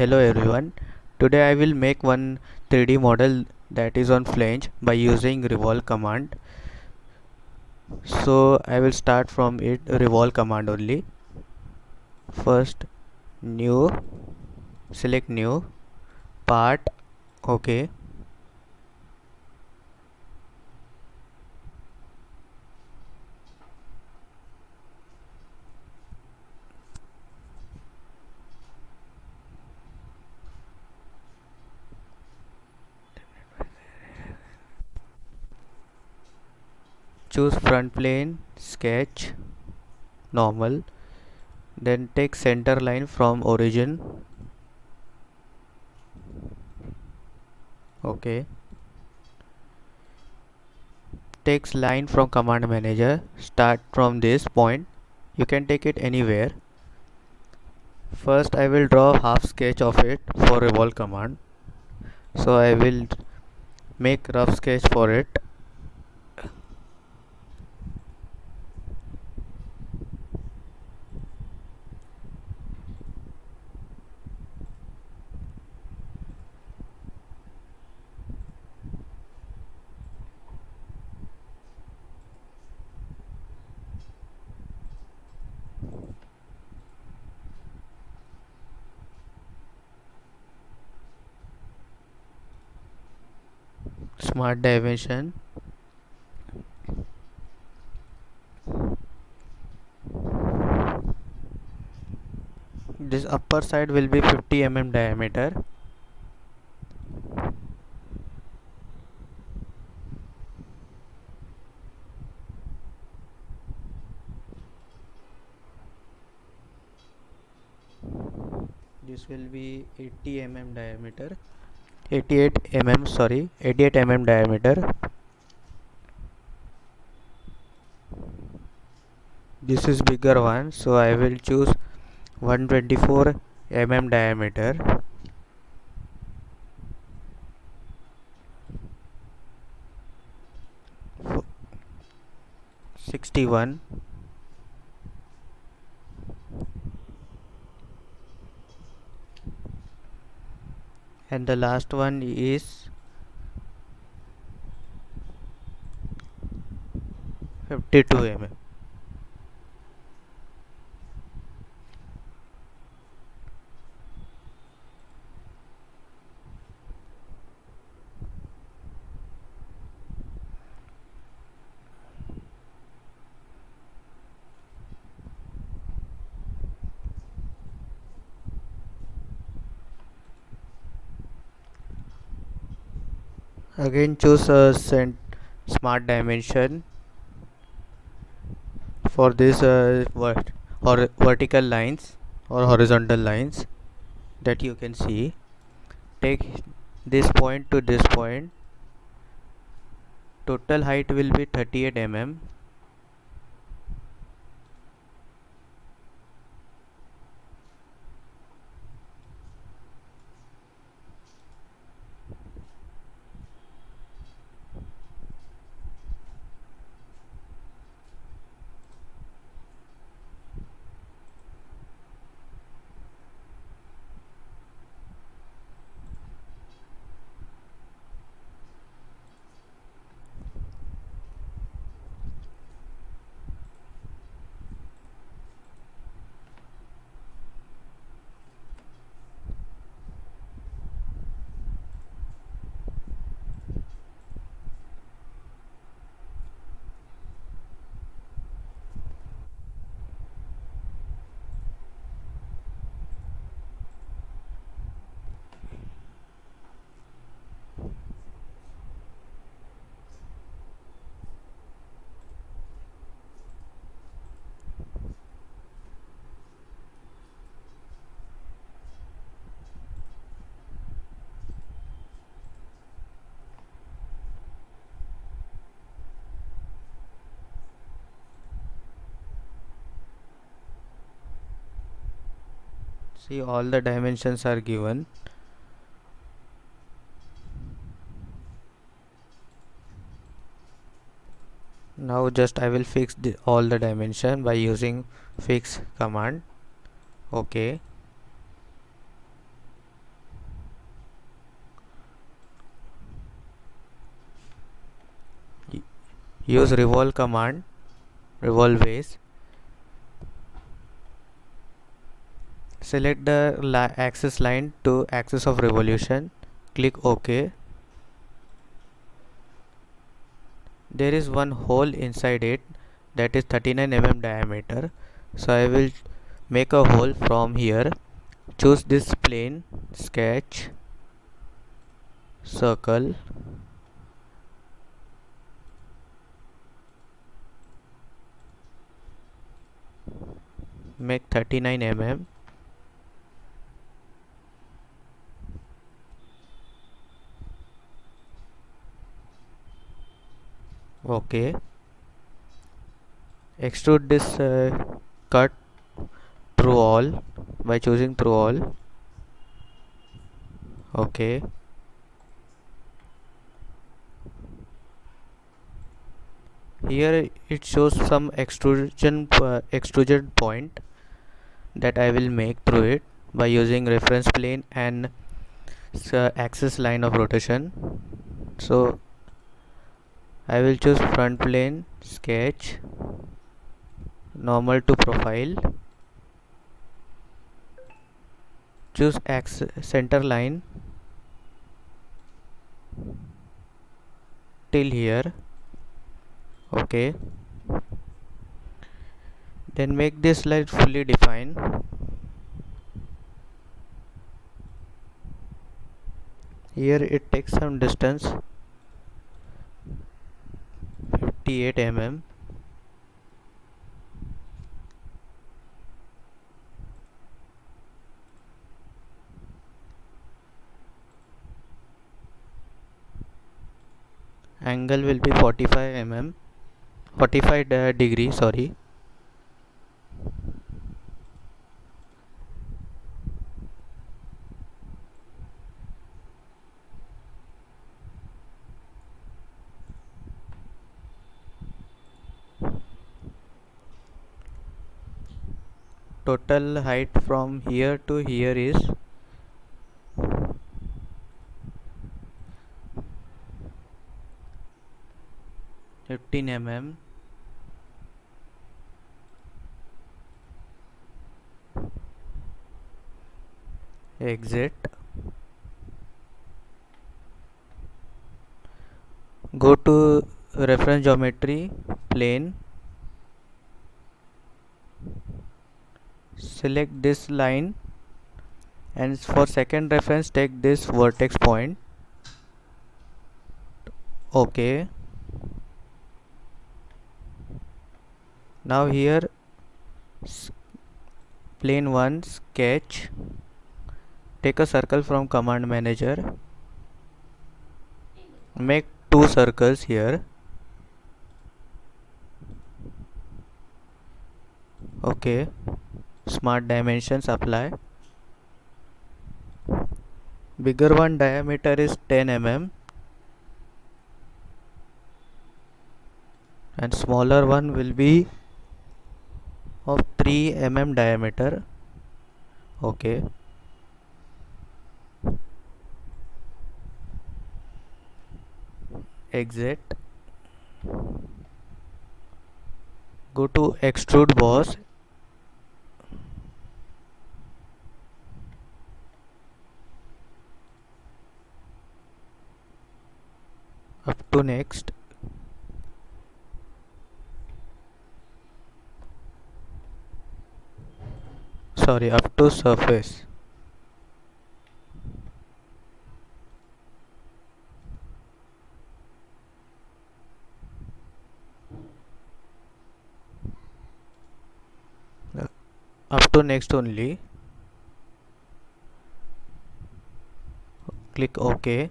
Hello everyone. Today I will make one 3D model that is on flange by using revolve command. So I will start from it revolve command only. First new, select new part. Okay. Choose front plane, sketch, normal. Then take center line from origin. Okay. Takes line from command manager. Start from this point. You can take it anywhere. First I will draw half sketch of it for revolve command. So I will make rough sketch for it. Smart dimension. This upper side will be 50 mm diameter. This will be 80 mm diameter. 88 mm, sorry, 88 mm diameter. This is bigger one, so I will choose 124 mm diameter. 61. And the last one is 52 mm. Again choose a smart dimension for this vertical lines or horizontal lines that you can see. Take this point to this point. Total height will be 38 mm. See, all the dimensions are given. Now just I will fix all the dimension by using fix command. Okay. use revolve command, revolve base. Select the axis line to axis of revolution. Click OK. There is one hole inside it that is 39 mm diameter. So I will make a hole from here. Choose this plane, sketch, circle, make 39 mm. OK. Extrude this cut through all by choosing through all. OK. Here it shows some extrusion point that I will make through it by using reference plane and axis line of rotation. So I will choose front plane, sketch, normal to profile, choose center line till here. OK. Then make this line fully defined. Here it takes some distance, 58 mm. Angle will be 45 mm, 45 degree, sorry. Total height from here to here is 15 mm. Exit. Go to reference geometry, plane. Select this line and for second reference take this vertex point. OK. Now here plane 1, sketch, take a circle from command manager, make 2 circles here. OK. Smart dimensions apply. Bigger one diameter is 10 mm and smaller one will be of 3 mm diameter. OK. Exit. Go to extrude boss. Up to next. Sorry, up to surface. Up to next only. Click OK.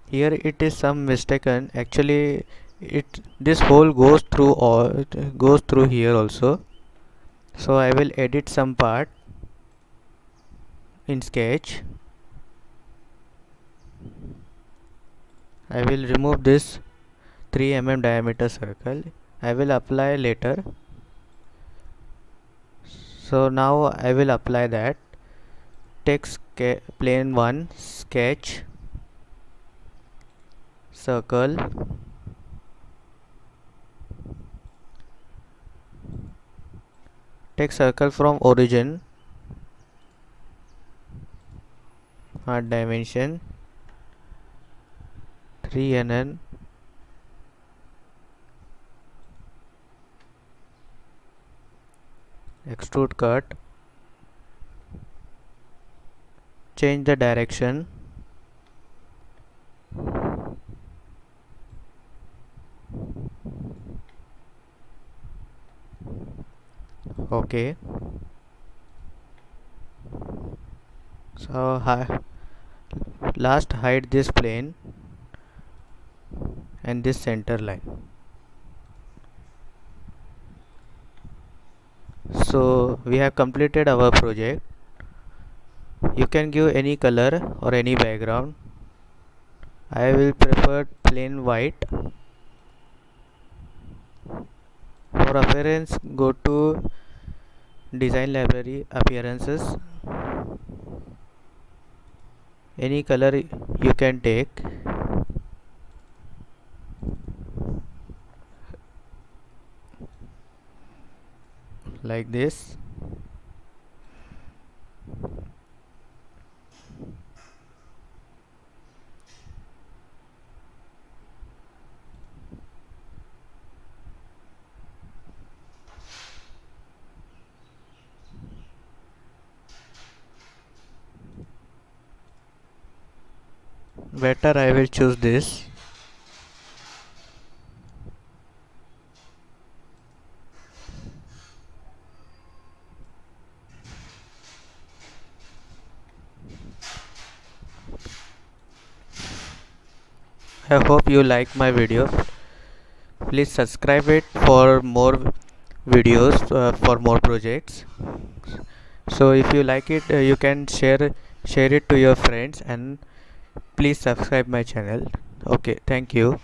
Here it is some mistaken. Actually, this hole goes through here also. So I will edit some part in sketch. I will remove this 3 mm diameter circle. I will apply later. So now I will apply that. Take plane 1, sketch, circle, take circle from origin, dimension 3 nm, extrude cut, change the direction, okay. So last hide this plane and this center line. So we have completed our project. You can give any color or any background. I will prefer plain white. For appearance, go to design library, appearances. Any color you can take. Like this. Better I will choose this. I hope you like my video. Please subscribe it for more videos, for more projects. So if you like it, you can share it to your friends, and please subscribe my channel. Okay, thank you.